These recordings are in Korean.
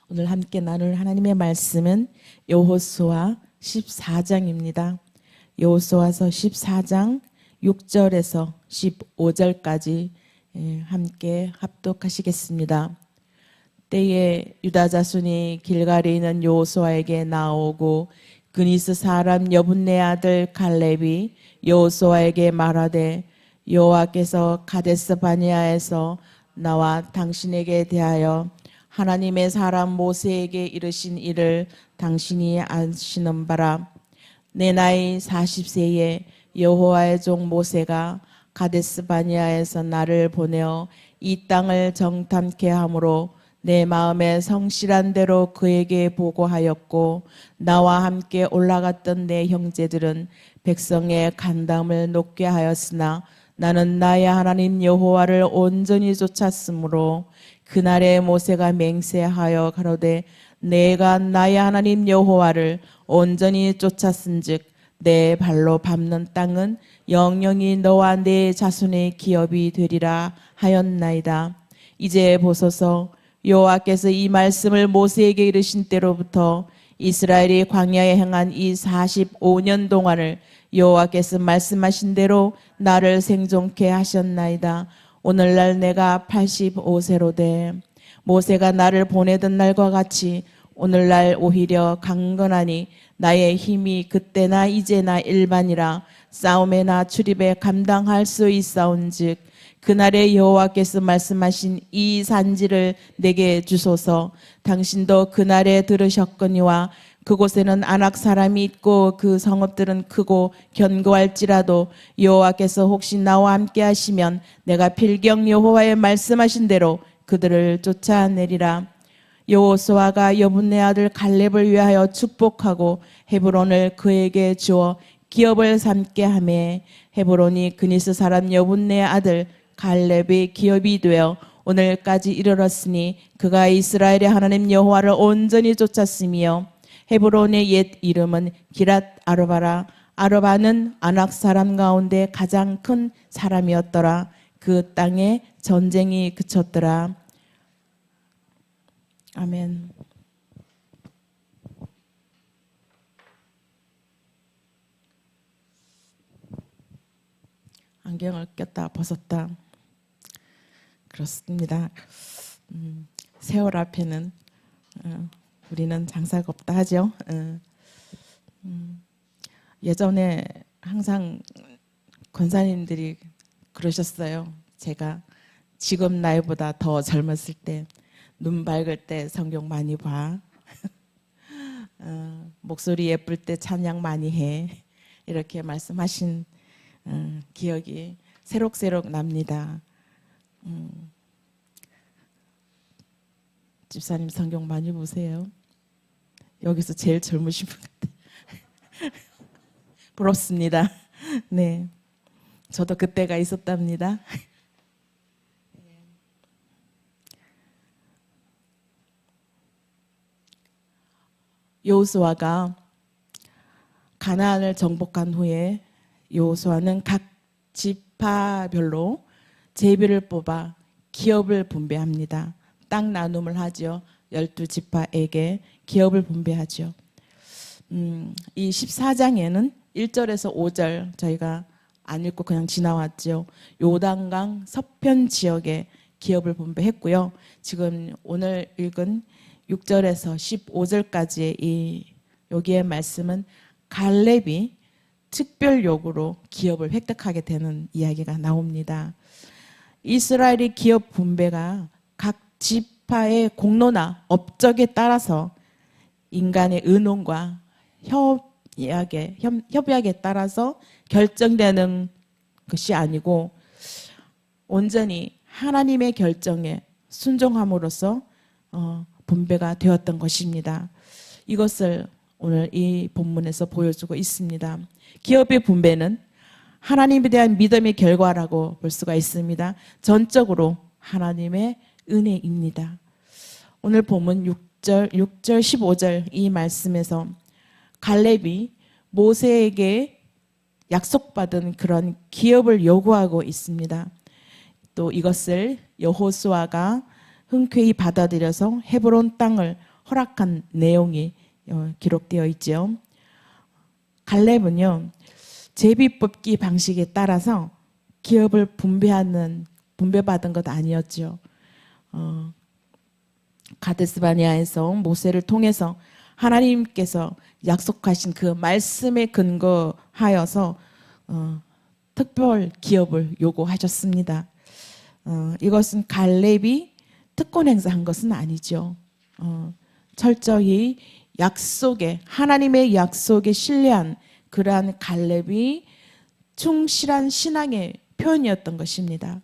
오늘 함께 나눌 하나님의 말씀은 여호수아 14장입니다. 여호수아서 14장 6절에서 15절까지 함께 합독하시겠습니다. 때에 유다 자손이 길갈에 있는 여호수아에게 나오고 그니스 사람 여분네 아들 갈렙이 여호수아에게 말하되 여호와께서 가데스 바네아에서 나와 당신에게 대하여 하나님의 사람 모세에게 이르신 일을 당신이 아시는 바라. 내 나이 40세에 여호와의 종 모세가 가데스 바네아에서 나를 보내어 이 땅을 정탐케 하므로 내 마음에 성실한 대로 그에게 보고하였고 나와 함께 올라갔던 내 형제들은 백성의 간담을 높게 하였으나 나는 나의 하나님 여호와를 온전히 쫓았으므로 그날에 모세가 맹세하여 가로되 내가 나의 하나님 여호와를 온전히 쫓았은즉 내 발로 밟는 땅은 영영이 너와 내 자손의 기업이 되리라 하였나이다. 이제 보소서, 여호와께서 이 말씀을 모세에게 이르신 때로부터 이스라엘이 광야에 행한 이 45년 동안을 여호와께서 말씀하신 대로 나를 생존케 하셨나이다. 오늘날 내가 85세로 돼 모세가 나를 보내던 날과 같이 오늘날 오히려 강건하니 나의 힘이 그때나 이제나 일반이라 싸움에나 출입에 감당할 수 있사온즉 그날에 여호와께서 말씀하신 이 산지를 내게 주소서. 당신도 그날에 들으셨거니와 그곳에는 아낙 사람이 있고 그 성읍들은 크고 견고할지라도 여호와께서 혹시 나와 함께 하시면 내가 필경 여호와의 말씀하신 대로 그들을 쫓아내리라. 여호수아가 여분네 아들 갈렙을 위하여 축복하고 헤브론을 그에게 주어 기업을 삼게 하매 헤브론이 그니스 사람 여분네 아들 갈렙의 기업이 되어 오늘까지 이르렀으니 그가 이스라엘의 하나님 여호와를 온전히 쫓았으며 헤브론의 옛 이름은 기랏 아르바라. 아르바는 아낙 사람 가운데 가장 큰 사람이었더라. 그 땅에 전쟁이 그쳤더라. 아멘. 안경을 꼈다 벗었다. 그렇습니다. 세월 앞에는 우리는 장사가 없다 하죠. 예전에 항상 권사님들이 그러셨어요. 제가 지금 나이보다 더 젊었을 때 눈 밝을 때 성경 많이 봐. 목소리 예쁠 때 찬양 많이 해. 이렇게 말씀하신 기억이 새록새록 납니다. 집사님 성경 많이 보세요. 여기서 제일 젊으신 분 같아요. 부럽습니다. 네, 저도 그때가 있었답니다. 여호수아가 가나안을 정복한 후에 여호수아는 각 지파별로 제비를 뽑아 기업을 분배합니다. 땅 나눔을 하죠. 12지파에게 기업을 분배하죠. 이 14장에는 1절에서 5절 저희가 안 읽고 그냥 지나왔죠. 요단강 서편 지역에 기업을 분배했고요. 지금 오늘 읽은 6절에서 15절까지의 여기의 말씀은 갈렙이 특별 요구로 기업을 획득하게 되는 이야기가 나옵니다. 이스라엘의 기업 분배가 각 지파의 공로나 업적에 따라서 인간의 의논과 협약에 따라서 결정되는 것이 아니고 온전히 하나님의 결정에 순종함으로써 분배가 되었던 것입니다. 이것을 오늘 이 본문에서 보여주고 있습니다. 기업의 분배는 하나님에 대한 믿음의 결과라고 볼 수가 있습니다. 전적으로 하나님의 은혜입니다. 오늘 본문 6절, 15절 이 말씀에서 갈렙이 모세에게 약속받은 그런 기업을 요구하고 있습니다. 또 이것을 여호수아가 흔쾌히 받아들여서 헤브론 땅을 허락한 내용이 기록되어 있죠. 갈렙은요, 제비뽑기 방식에 따라서 기업을 분배받은 것 아니었죠. 가데스바니아에서 모세를 통해서 하나님께서 약속하신 그 말씀에 근거하여서 특별 기업을 요구하셨습니다. 이것은 갈렙이 특권 행사한 것은 아니죠. 철저히 하나님의 약속에 신뢰한 그러한 갈렙이 충실한 신앙의 표현이었던 것입니다.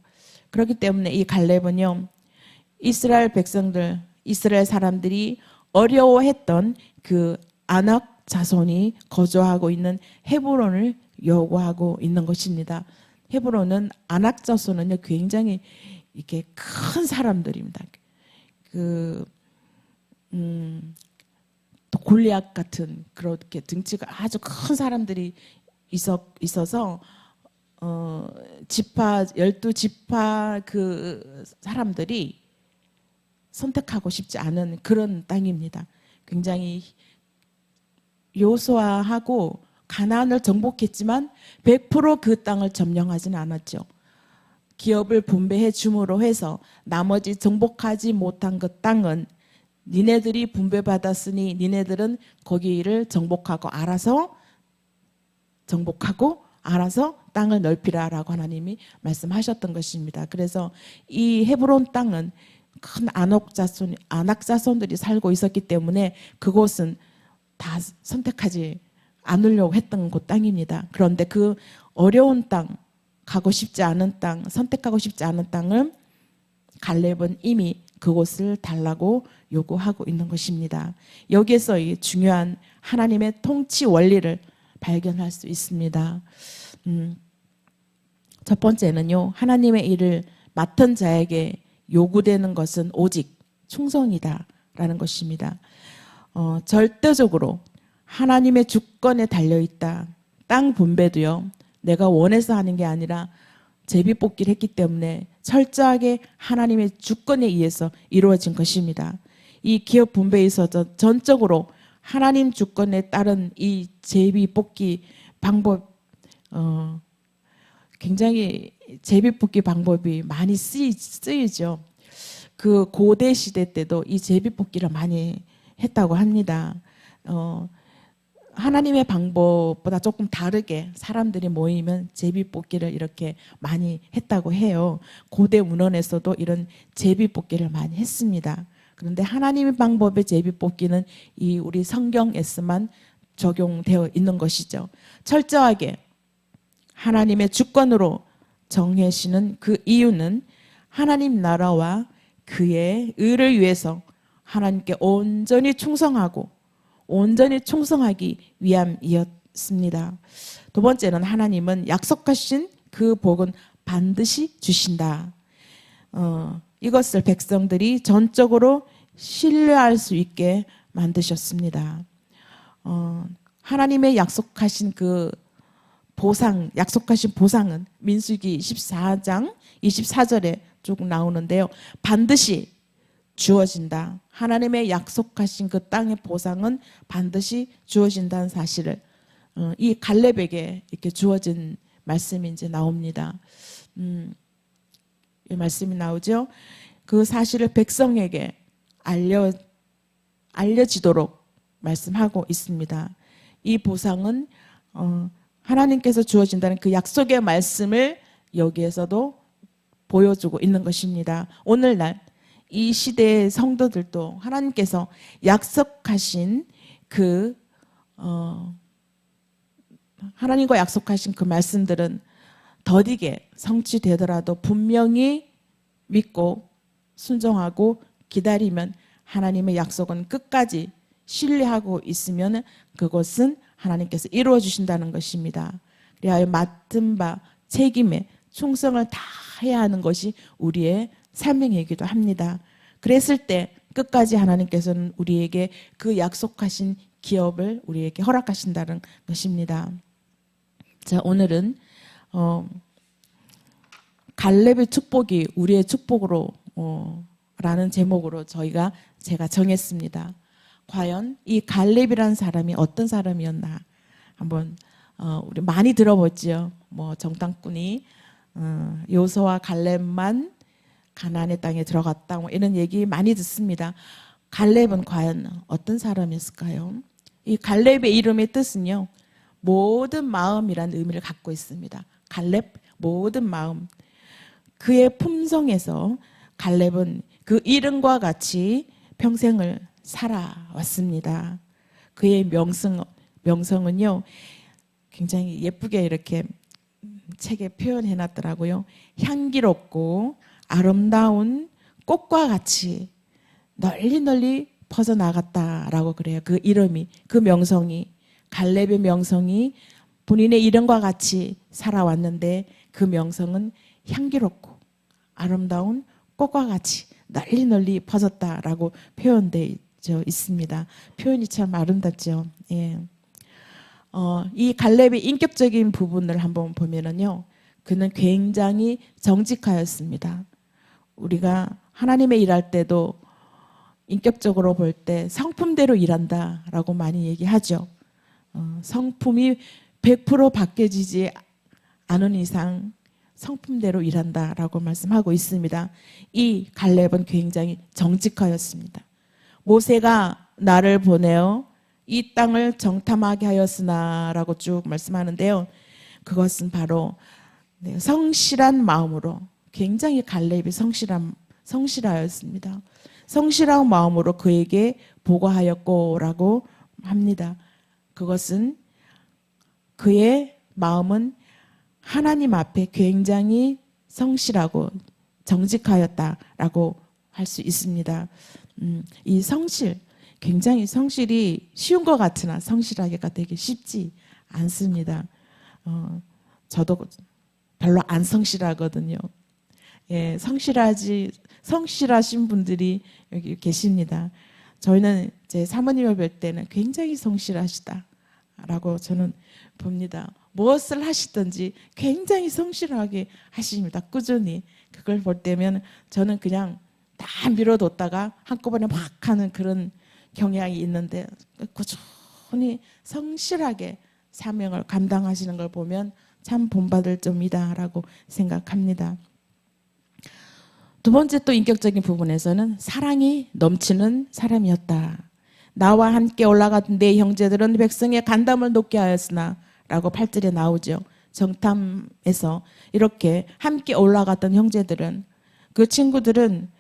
그렇기 때문에 이 갈렙은요, 이스라엘 사람들이 어려워했던 그 아낙 자손이 거주하고 있는 헤브론을 요구하고 있는 것입니다. 헤브론은 아낙 자손은요, 굉장히 이렇게 큰 사람들입니다. 또 골리앗 같은 그렇게 등치가 아주 큰 사람들이 있어서 12지파 그 사람들이 선택하고 싶지 않은 그런 땅입니다. 굉장히 요소아하고 가나안을 정복했지만 100% 그 땅을 점령하지는 않았죠. 기업을 분배해 줌으로 해서 나머지 정복하지 못한 그 땅은 니네들이 분배받았으니 니네들은 거기를 정복하고 알아서 땅을 넓히라라고 하나님이 말씀하셨던 것입니다. 그래서 이 헤브론 땅은 큰 아낙 자손들이 살고 있었기 때문에 그곳은 다 선택하지 않으려고 했던 그 땅입니다. 그런데 그 어려운 땅, 선택하고 싶지 않은 땅을 갈렙은 이미 그곳을 달라고 요구하고 있는 것입니다. 여기에서 이 중요한 하나님의 통치 원리를 발견할 수 있습니다. 첫 번째는요, 하나님의 일을 맡은 자에게 요구되는 것은 오직 충성이다라는 것입니다. 절대적으로 하나님의 주권에 달려있다. 땅 분배도요, 내가 원해서 하는 게 아니라 제비뽑기를 했기 때문에 철저하게 하나님의 주권에 의해서 이루어진 것입니다. 이 기업 분배에 있어서 전적으로 하나님 주권에 따른 이 제비뽑기 방법, 굉장히 제비뽑기 방법이 많이 쓰이죠. 그 고대 시대 때도 이 제비뽑기를 많이 했다고 합니다. 하나님의 방법보다 조금 다르게 사람들이 모이면 제비뽑기를 이렇게 많이 했다고 해요. 고대 문헌에서도 이런 제비뽑기를 많이 했습니다. 그런데 하나님의 방법의 제비뽑기는 이 우리 성경에서만 적용되어 있는 것이죠. 철저하게 하나님의 주권으로 정하시는 그 이유는 하나님 나라와 그의 의를 위해서 하나님께 온전히 충성하기 위함이었습니다. 두 번째는 하나님은 약속하신 그 복은 반드시 주신다. 이것을 백성들이 전적으로 신뢰할 수 있게 만드셨습니다. 하나님의 약속하신 보상은 민수기 14장 24절에 조금 나오는데요. 반드시 주어진다. 하나님의 약속하신 그 땅의 보상은 반드시 주어진다는 사실을 이 갈렙에게 이렇게 주어진 말씀이 이제 나옵니다. 이 말씀이 나오죠. 그 사실을 백성에게 알려지도록 말씀하고 있습니다. 이 보상은 하나님께서 주어진다는 그 약속의 말씀을 여기에서도 보여주고 있는 것입니다. 오늘날 이 시대의 성도들도 하나님께서 약속하신 하나님과 약속하신 그 말씀들은 더디게 성취되더라도 분명히 믿고 순종하고 기다리면 하나님의 약속은 끝까지 신뢰하고 있으면 그것은 하나님께서 이루어 주신다는 것입니다. 그래야 맡은 바 책임에 충성을 다해야 하는 것이 우리의 사명이기도 합니다. 그랬을 때 끝까지 하나님께서는 우리에게 그 약속하신 기업을 우리에게 허락하신다는 것입니다. 자, 오늘은 갈렙의 축복이 우리의 축복으로 라는 제목으로 제가 정했습니다. 과연 이 갈렙이라는 사람이 어떤 사람이었나 한번 우리 많이 들어봤죠. 뭐 정탐꾼이 여호수아와 갈렙만 가나안의 땅에 들어갔다 뭐 이런 얘기 많이 듣습니다. 갈렙은 과연 어떤 사람이었을까요? 이 갈렙의 이름의 뜻은요, 모든 마음이라는 의미를 갖고 있습니다. 갈렙, 모든 마음. 그의 품성에서 갈렙은 그 이름과 같이 평생을 살아왔습니다. 그의 명성은요, 굉장히 예쁘게 이렇게 책에 표현해 놨더라고요. 향기롭고 아름다운 꽃과 같이 널리 널리 퍼져나갔다라고 그래요. 그 이름이, 그 명성이, 갈렙의 명성이 본인의 이름과 같이 살아왔는데 그 명성은 향기롭고 아름다운 꽃과 같이 널리 널리 퍼졌다라고 표현되어 있습니다. 표현이 참 아름답죠. 예. 이 갈렙의 인격적인 부분을 한번 보면은요, 그는 굉장히 정직하였습니다. 우리가 하나님의 일할 때도 인격적으로 볼 때 성품대로 일한다라고 많이 얘기하죠. 성품이 100% 바뀌어지지 않은 이상 성품대로 일한다라고 말씀하고 있습니다. 이 갈렙은 굉장히 정직하였습니다. 모세가 나를 보내어 이 땅을 정탐하게 하였으나라고 쭉 말씀하는데요. 그것은 바로 성실한 마음으로, 굉장히 갈렙이 성실하였습니다. 성실한 마음으로 그에게 보고하였고라고 합니다. 그것은 그의 마음은 하나님 앞에 굉장히 성실하고 정직하였다라고 할 수 있습니다. 이 성실, 굉장히 성실이 쉬운 것 같으나 성실하기가 되게 쉽지 않습니다. 저도 별로 안 성실하거든요. 예, 성실하신 분들이 여기 계십니다. 저희는 제 사모님을 뵐 때는 굉장히 성실하시다라고 저는 봅니다. 무엇을 하시든지 굉장히 성실하게 하십니다. 꾸준히. 그걸 볼 때면 저는 그냥 다 밀어뒀다가 한꺼번에 막 하는 그런 경향이 있는데 꾸준히 성실하게 사명을 감당하시는 걸 보면 참 본받을 점이다라고 생각합니다. 두 번째 또 인격적인 부분에서는 사랑이 넘치는 사람이었다. 나와 함께 올라갔던 내 형제들은 백성의 간담을 높게 하였으나 라고 8절에 나오죠. 정탐에서 이렇게 함께 올라갔던 형제들은, 그 친구들은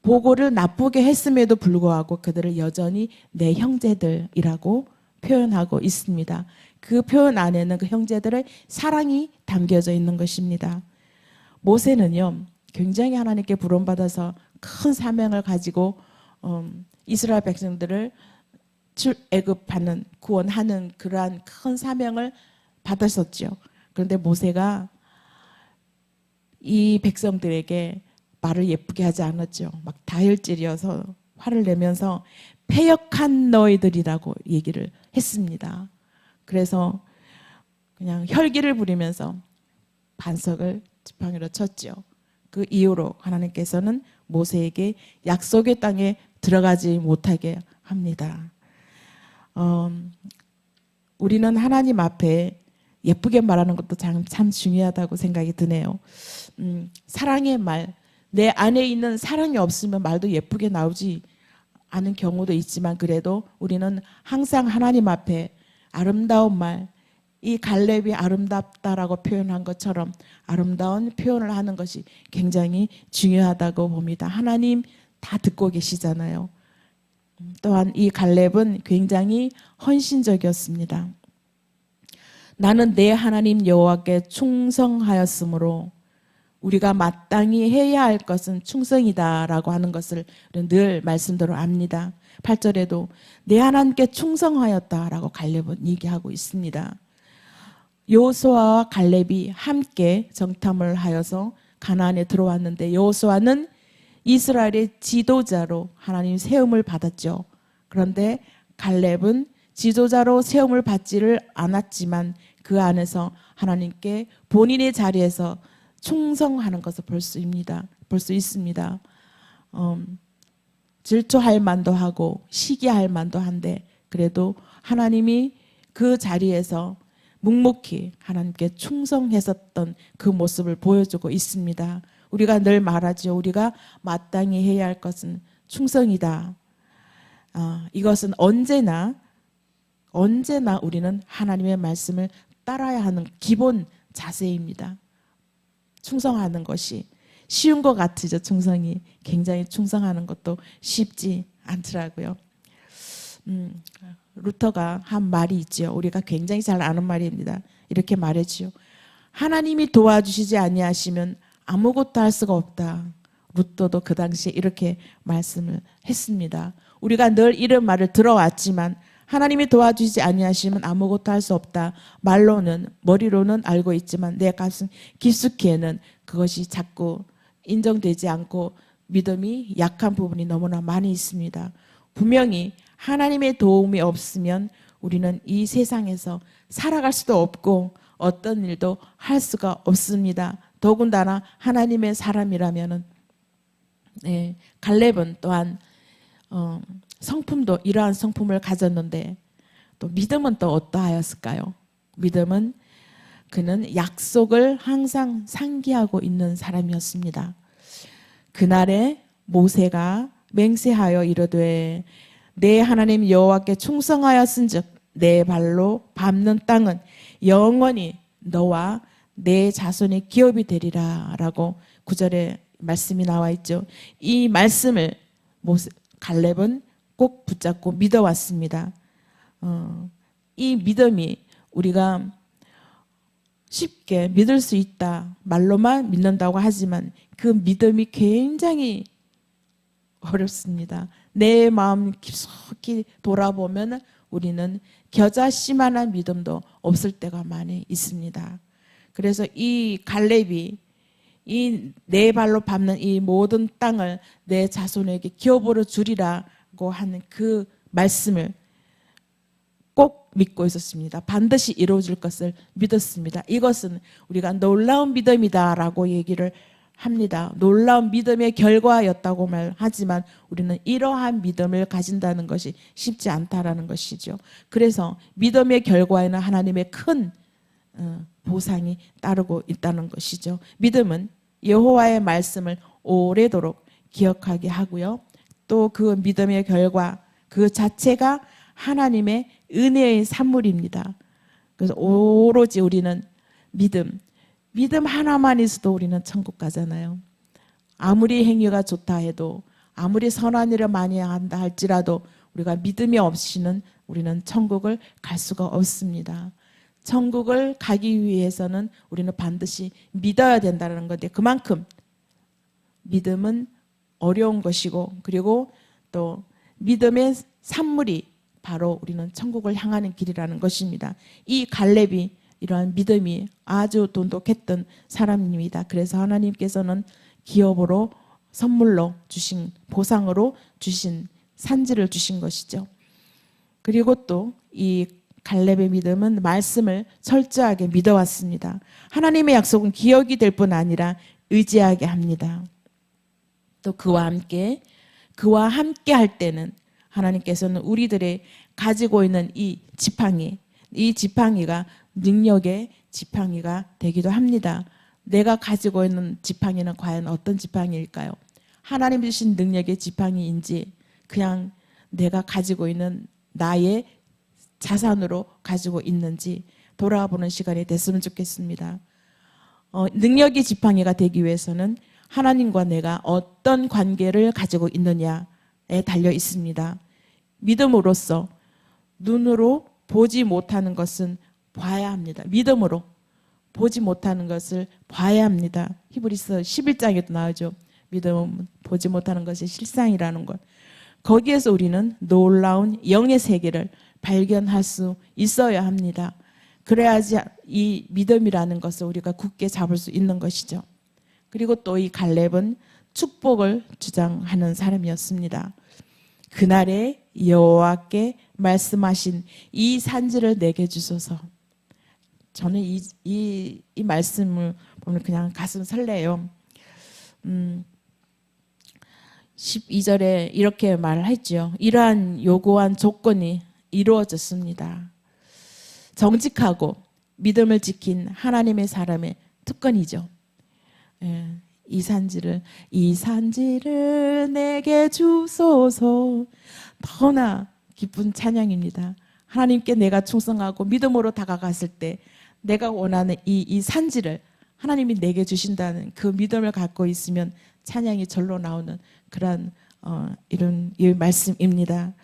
보고를 나쁘게 했음에도 불구하고 그들을 여전히 내 형제들이라고 표현하고 있습니다. 그 표현 안에는 그 형제들의 사랑이 담겨져 있는 것입니다. 모세는요, 굉장히 하나님께 부름받아서 큰 사명을 가지고 이스라엘 백성들을 출애굽하는, 구원하는 그러한 큰 사명을 받았었죠. 그런데 모세가 이 백성들에게 말을 예쁘게 하지 않았죠. 막 다혈질이어서 화를 내면서 패역한 너희들이라고 얘기를 했습니다. 그래서 그냥 혈기를 부리면서 반석을 지팡이로 쳤죠. 그 이후로 하나님께서는 모세에게 약속의 땅에 들어가지 못하게 합니다. 우리는 하나님 앞에 예쁘게 말하는 것도 참 중요하다고 생각이 드네요. 사랑의 말, 내 안에 있는 사랑이 없으면 말도 예쁘게 나오지 않은 경우도 있지만 그래도 우리는 항상 하나님 앞에 아름다운 말, 이 갈렙이 아름답다라고 표현한 것처럼 아름다운 표현을 하는 것이 굉장히 중요하다고 봅니다. 하나님 다 듣고 계시잖아요. 또한 이 갈렙은 굉장히 헌신적이었습니다. 나는 내 하나님 여호와께 충성하였으므로 우리가 마땅히 해야 할 것은 충성이다라고 하는 것을 늘 말씀대로 압니다. 8절에도 내 하나님께 충성하였다라고 갈렙은 얘기하고 있습니다. 여호수아와 갈렙이 함께 정탐을 하여서 가나안에 들어왔는데 여호수아는 이스라엘의 지도자로 하나님 세움을 받았죠. 그런데 갈렙은 지도자로 세움을 받지를 않았지만 그 안에서 하나님께 본인의 자리에서 충성하는 것을 볼 수 있습니다. 질투할 만도 하고 시기할 만도 한데 그래도 하나님이 그 자리에서 묵묵히 하나님께 충성했었던 그 모습을 보여주고 있습니다. 우리가 늘 말하죠. 우리가 마땅히 해야 할 것은 충성이다. 이것은 언제나 우리는 하나님의 말씀을 따라야 하는 기본 자세입니다. 충성하는 것이 쉬운 것 같으죠. 충성이 굉장히 충성하는 것도 쉽지 않더라고요. 루터가 한 말이 있죠. 우리가 굉장히 잘 아는 말입니다. 이렇게 말했지요. 하나님이 도와주시지 아니하시면 아무것도 할 수가 없다. 루터도 그 당시에 이렇게 말씀을 했습니다. 우리가 늘 이런 말을 들어왔지만 하나님이 도와주시지 아니하시면 아무것도 할 수 없다. 말로는 머리로는 알고 있지만 내 가슴 깊숙이에는 그것이 자꾸 인정되지 않고 믿음이 약한 부분이 너무나 많이 있습니다. 분명히 하나님의 도움이 없으면 우리는 이 세상에서 살아갈 수도 없고 어떤 일도 할 수가 없습니다. 더군다나 하나님의 사람이라면은 갈렙은 또한 성품도 이러한 성품을 가졌는데 또 믿음은 또 어떠하였을까요? 믿음은 그는 약속을 항상 상기하고 있는 사람이었습니다. 그날에 모세가 맹세하여 이르되 내 하나님 여호와께 충성하였은즉 내 발로 밟는 땅은 영원히 너와 내 자손의 기업이 되리라 라고 9절에 말씀이 나와 있죠. 이 말씀을 갈렙은 꼭 붙잡고 믿어왔습니다. 이 믿음이 우리가 쉽게 믿을 수 있다. 말로만 믿는다고 하지만 그 믿음이 굉장히 어렵습니다. 내 마음 깊숙이 돌아보면 우리는 겨자씨만한 믿음도 없을 때가 많이 있습니다. 그래서 이 갈렙이 이 내 발로 밟는 이 모든 땅을 내 자손에게 기업으로 주리라고 하는 그 말씀을 꼭 믿고 있었습니다. 반드시 이루어질 것을 믿었습니다. 이것은 우리가 놀라운 믿음이다라고 얘기를 합니다. 놀라운 믿음의 결과였다고 말하지만 우리는 이러한 믿음을 가진다는 것이 쉽지 않다라는 것이죠. 그래서 믿음의 결과에는 하나님의 큰 보상이 따르고 있다는 것이죠. 믿음은 여호와의 말씀을 오래도록 기억하게 하고요. 또 그 믿음의 결과 그 자체가 하나님의 은혜의 산물입니다. 그래서 오로지 우리는 믿음 하나만 있어도 우리는 천국 가잖아요. 아무리 행위가 좋다 해도 아무리 선한 일을 많이 한다 할지라도 우리가 믿음이 없이는 우리는 천국을 갈 수가 없습니다. 천국을 가기 위해서는 우리는 반드시 믿어야 된다는 건데 그만큼 믿음은 어려운 것이고 그리고 또 믿음의 산물이 바로 우리는 천국을 향하는 길이라는 것입니다. 이 갈렙이 이러한 믿음이 아주 돈독했던 사람입니다. 그래서 하나님께서는 기업으로 선물로 주신 보상으로 주신 산지를 주신 것이죠. 그리고 또 이 갈렙의 믿음은 말씀을 철저하게 믿어왔습니다. 하나님의 약속은 기억이 될 뿐 아니라 의지하게 합니다. 또 그와 함께 할 때는 하나님께서는 우리들의 가지고 있는 이 지팡이가 능력의 지팡이가 되기도 합니다. 내가 가지고 있는 지팡이는 과연 어떤 지팡이일까요? 하나님 주신 능력의 지팡이인지 그냥 내가 가지고 있는 나의 자산으로 가지고 있는지 돌아보는 시간이 됐으면 좋겠습니다. 능력의 지팡이가 되기 위해서는 하나님과 내가 어떤 관계를 가지고 있느냐에 달려 있습니다. 믿음으로써 눈으로 보지 못하는 것은 봐야 합니다. 믿음으로 보지 못하는 것을 봐야 합니다. 히브리서 11장에도 나오죠. 믿음은 보지 못하는 것이 실상이라는 것. 거기에서 우리는 놀라운 영의 세계를 발견할 수 있어야 합니다. 그래야지 이 믿음이라는 것을 우리가 굳게 잡을 수 있는 것이죠. 그리고 또 이 갈렙은 축복을 주장하는 사람이었습니다. 그날에 여호와께 말씀하신 이 산지를 내게 주소서. 저는 이 말씀을 보면 그냥 가슴 설레요. 12절에 이렇게 말했죠. 이러한 요구한 조건이 이루어졌습니다. 정직하고 믿음을 지킨 하나님의 사람의 특권이죠. 이 산지를 내게 주소서. 너무나 기쁜 찬양입니다. 하나님께 내가 충성하고 믿음으로 다가갔을 때 내가 원하는 이 산지를 하나님이 내게 주신다는 그 믿음을 갖고 있으면 찬양이 절로 나오는 그런 이런 이 말씀입니다.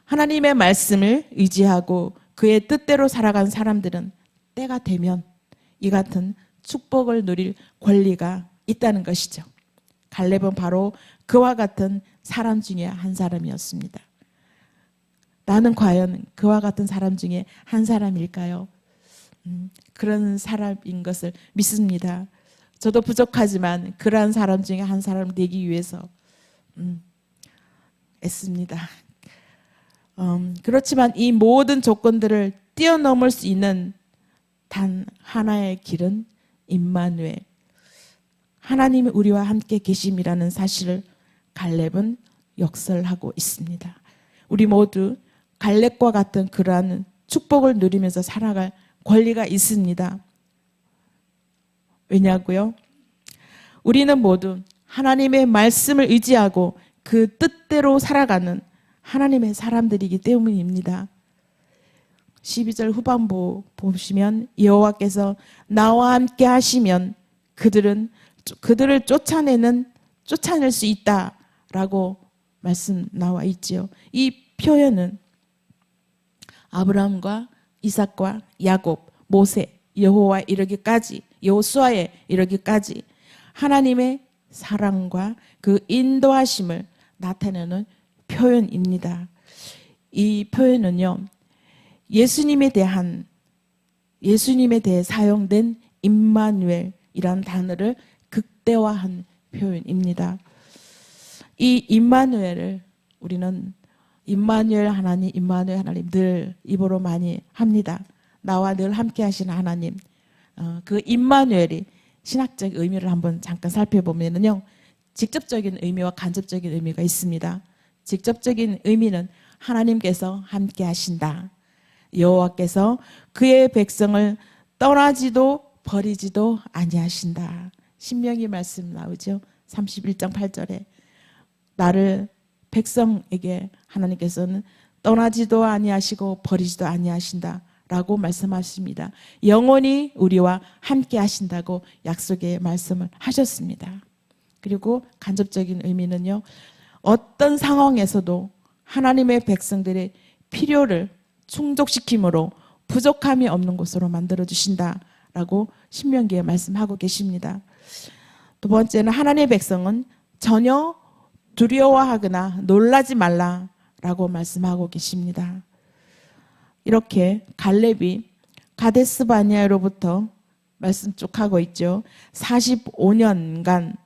하나님의 말씀을 의지하고 그의 뜻대로 살아간 사람들은 때가 되면 이 같은 축복을 누릴 권리가 있다는 것이죠. 갈렙은 바로 그와 같은 사람 중에 한 사람이었습니다. 나는 과연 그와 같은 사람 중에 한 사람일까요? 그런 사람인 것을 믿습니다. 저도 부족하지만 그러한 사람 중에 한 사람 되기 위해서 애씁니다. 그렇지만 이 모든 조건들을 뛰어넘을 수 있는 단 하나의 길은 임마누엘, 하나님이 우리와 함께 계심이라는 사실을 갈렙은 역설하고 있습니다. 우리 모두 갈렙과 같은 그러한 축복을 누리면서 살아갈 권리가 있습니다. 왜냐고요? 우리는 모두 하나님의 말씀을 의지하고 그 뜻대로 살아가는 하나님의 사람들이기 때문입니다. 12절 후반부 보시면 여호와께서 나와 함께 하시면 그들을 쫓아낼 수 있다라고 말씀 나와 있지요. 이 표현은 아브라함과 이삭과 야곱, 모세, 여호수아에 이르기까지 하나님의 사랑과 그 인도하심을 나타내는 표현입니다. 이 표현은요, 예수님에 대해 사용된 임마누엘이라는 단어를 극대화한 표현입니다. 이 임마누엘을 우리는 임마누엘 하나님 늘 입으로 많이 합니다. 나와 늘 함께 하시는 하나님. 그 임마누엘이 신학적 의미를 한번 잠깐 살펴보면요, 직접적인 의미와 간접적인 의미가 있습니다. 직접적인 의미는 하나님께서 함께 하신다. 여호와께서 그의 백성을 떠나지도 버리지도 아니하신다. 신명기 말씀 나오죠. 31장 8절에 나를 백성에게 하나님께서는 떠나지도 아니하시고 버리지도 아니하신다 라고 말씀하십니다. 영원히 우리와 함께 하신다고 약속의 말씀을 하셨습니다. 그리고 간접적인 의미는요, 어떤 상황에서도 하나님의 백성들의 필요를 충족시킴으로 부족함이 없는 곳으로 만들어주신다라고 신명기에 말씀하고 계십니다. 두 번째는 하나님의 백성은 전혀 두려워하거나 놀라지 말라라고 말씀하고 계십니다. 이렇게 갈렙이 가데스 바네아로부터 말씀 쭉 하고 있죠. 45년간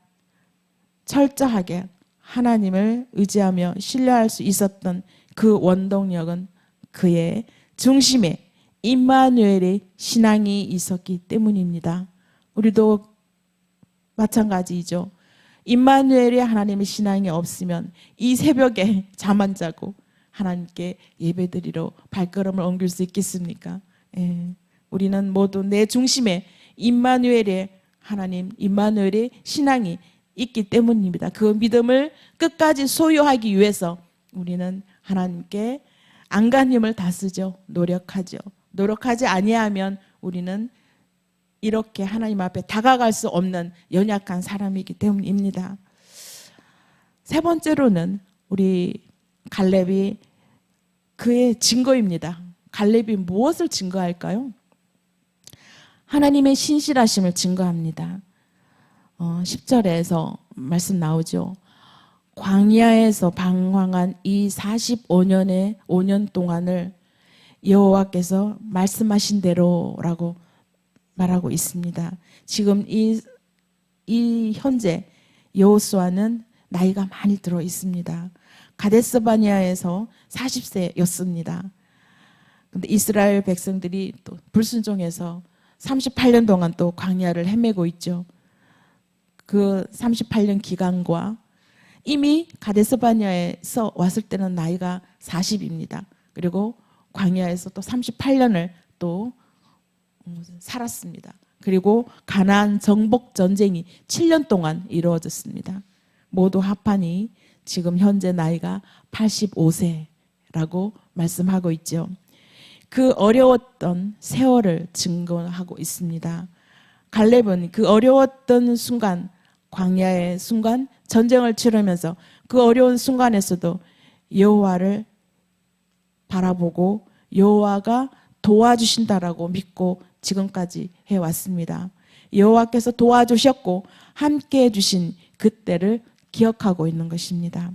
철저하게 하나님을 의지하며 신뢰할 수 있었던 그 원동력은 그의 중심에 임마누엘의 신앙이 있었기 때문입니다. 우리도 마찬가지이죠. 임마누엘의 하나님의 신앙이 없으면 이 새벽에 잠 안 자고 하나님께 예배드리러 발걸음을 옮길 수 있겠습니까? 우리는 모두 내 중심에 임마누엘의 하나님, 임마누엘의 신앙이 있기 때문입니다. 그 믿음을 끝까지 소유하기 위해서 우리는 하나님께 안간힘을 다 쓰죠. 노력하죠. 노력하지 아니하면 우리는 이렇게 하나님 앞에 다가갈 수 없는 연약한 사람이기 때문입니다. 세 번째로는 우리 갈렙이 그의 증거입니다. 갈렙이 무엇을 증거할까요? 하나님의 신실하심을 증거합니다. 10절에서 말씀 나오죠. 광야에서 방황한 이 5년 동안을 여호와께서 말씀하신 대로라고 말하고 있습니다. 지금 이 현재 여호수아는 나이가 많이 들어 있습니다. 가데스 바네아에서 40세였습니다. 근데 이스라엘 백성들이 또 불순종해서 38년 동안 또 광야를 헤매고 있죠. 그 38년 기간과 이미 가데스바냐에서 왔을 때는 나이가 40입니다. 그리고 광야에서 또 38년을 또 살았습니다. 그리고 가나안 정복 전쟁이 7년 동안 이루어졌습니다. 모두 합하니 지금 현재 나이가 85세라고 말씀하고 있죠. 그 어려웠던 세월을 증거하고 있습니다. 갈렙은 그 어려웠던 순간, 광야의 순간, 전쟁을 치르면서 그 어려운 순간에서도 여호와를 바라보고 여호와가 도와주신다라고 믿고 지금까지 해왔습니다. 여호와께서 도와주셨고 함께해 주신 그때를 기억하고 있는 것입니다.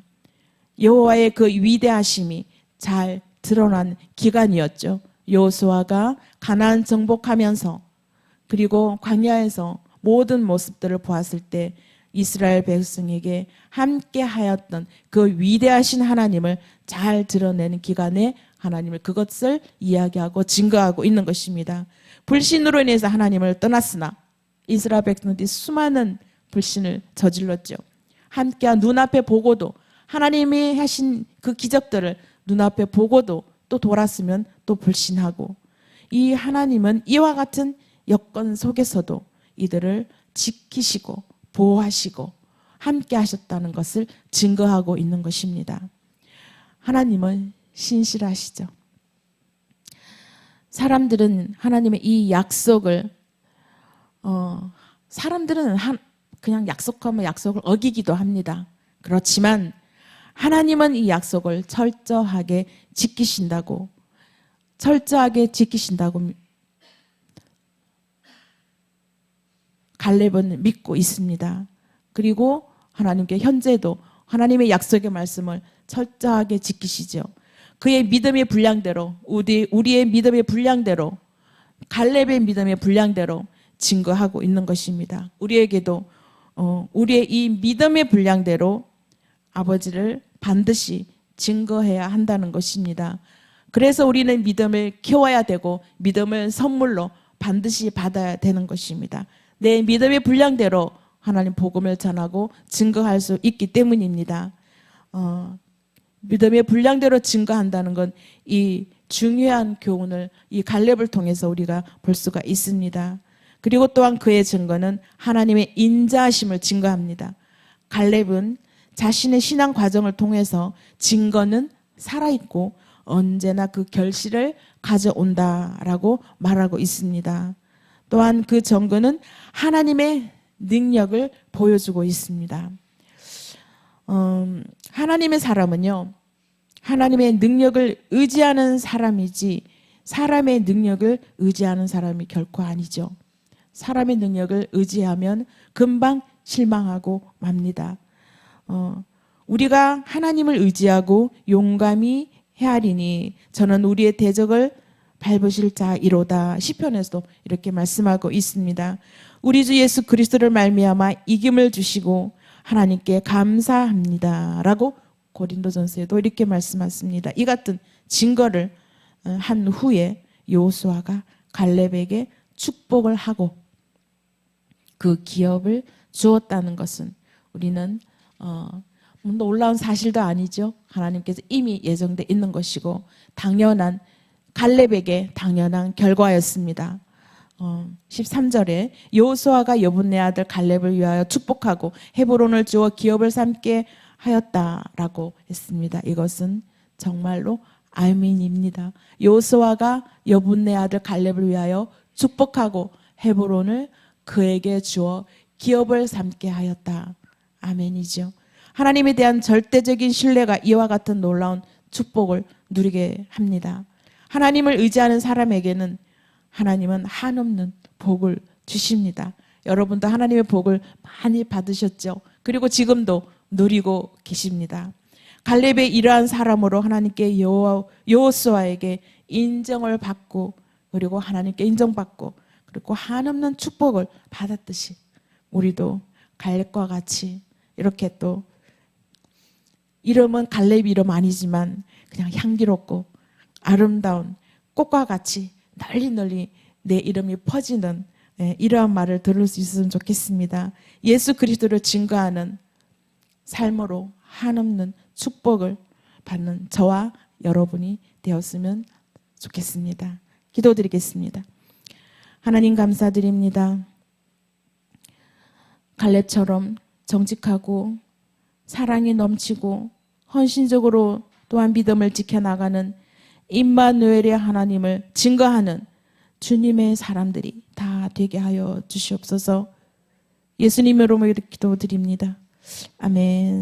여호와의 그 위대하심이 잘 드러난 기간이었죠. 여호수아가 가나안 정복하면서 그리고 광야에서 모든 모습들을 보았을 때 이스라엘 백성에게 함께 하였던 그 위대하신 하나님을 잘 드러내는 기간에 하나님을 그것을 이야기하고 증거하고 있는 것입니다. 불신으로 인해서 하나님을 떠났으나 이스라엘 백성들이 수많은 불신을 저질렀죠. 함께 눈앞에 보고도 하나님이 하신 그 기적들을 눈앞에 보고도 또 돌았으면 또 불신하고, 이 하나님은 이와 같은 여건 속에서도 이들을 지키시고 보호하시고 함께 하셨다는 것을 증거하고 있는 것입니다. 하나님은 신실하시죠. 사람들은 하나님의 이 약속을 사람들은 그냥 약속하면 약속을 어기기도 합니다. 그렇지만 하나님은 이 약속을 철저하게 지키신다고 갈렙은 믿고 있습니다. 그리고 하나님께 현재도 하나님의 약속의 말씀을 철저하게 지키시죠. 그의 믿음의 분량대로, 우리의 믿음의 분량대로, 갈렙의 믿음의 분량대로 증거하고 있는 것입니다. 우리에게도 우리의 이 믿음의 분량대로 아버지를 반드시 증거해야 한다는 것입니다. 그래서 우리는 믿음을 키워야 되고 믿음을 선물로 반드시 받아야 되는 것입니다. 내 믿음의 분량대로 하나님 복음을 전하고 증거할 수 있기 때문입니다. 믿음의 분량대로 증거한다는 건 이 중요한 교훈을 이 갈렙을 통해서 우리가 볼 수가 있습니다. 그리고 또한 그의 증거는 하나님의 인자하심을 증거합니다. 갈렙은 자신의 신앙 과정을 통해서 증거는 살아있고 언제나 그 결실을 가져온다라고 말하고 있습니다. 또한 그 증거는 하나님의 능력을 보여주고 있습니다. 하나님의 사람은요, 하나님의 능력을 의지하는 사람이지 사람의 능력을 의지하는 사람이 결코 아니죠. 사람의 능력을 의지하면 금방 실망하고 맙니다. 우리가 하나님을 의지하고 용감히 헤아리니 저는 우리의 대적을 밟으실 자이로다. 시편에서도 이렇게 말씀하고 있습니다. 우리 주 예수 그리스도를 말미암아 이김을 주시고 하나님께 감사합니다 라고 고린도전서에도 이렇게 말씀하십니다. 이 같은 증거를 한 후에 여호수아가 갈렙에게 축복을 하고 그 기업을 주었다는 것은 우리는 놀라운 사실도 아니죠. 하나님께서 이미 예정되어 있는 것이고 당연한, 갈렙에게 당연한 결과였습니다. 13절에 여호수아가 여분네 아들 갈렙을 위하여 축복하고 헤브론을 주어 기업을 삼게 하였다라고 했습니다. 이것은 정말로 아멘입니다. 여호수아가 여분네 아들 갈렙을 위하여 축복하고 헤브론을 그에게 주어 기업을 삼게 하였다. 아멘이죠. 하나님에 대한 절대적인 신뢰가 이와 같은 놀라운 축복을 누리게 합니다. 하나님을 의지하는 사람에게는 하나님은 한없는 복을 주십니다. 여러분도 하나님의 복을 많이 받으셨죠? 그리고 지금도 누리고 계십니다. 갈렙의 이러한 사람으로 하나님께 여호수아에게 인정을 받고 그리고 하나님께 인정받고 그리고 한없는 축복을 받았듯이 우리도 갈렙과 같이 이렇게 또 이름은 갈렙 이름 아니지만 그냥 향기롭고 아름다운 꽃과 같이 널리 내 이름이 퍼지는 이러한 말을 들을 수 있으면 좋겠습니다. 예수 그리스도를 증거하는 삶으로 한없는 축복을 받는 저와 여러분이 되었으면 좋겠습니다. 기도드리겠습니다. 하나님 감사드립니다. 갈렙처럼 정직하고 사랑이 넘치고 헌신적으로 또한 믿음을 지켜나가는 임마누엘의 하나님을 증거하는 주님의 사람들이 다 되게 하여 주시옵소서. 예수님 이름으로 기도드립니다. 아멘.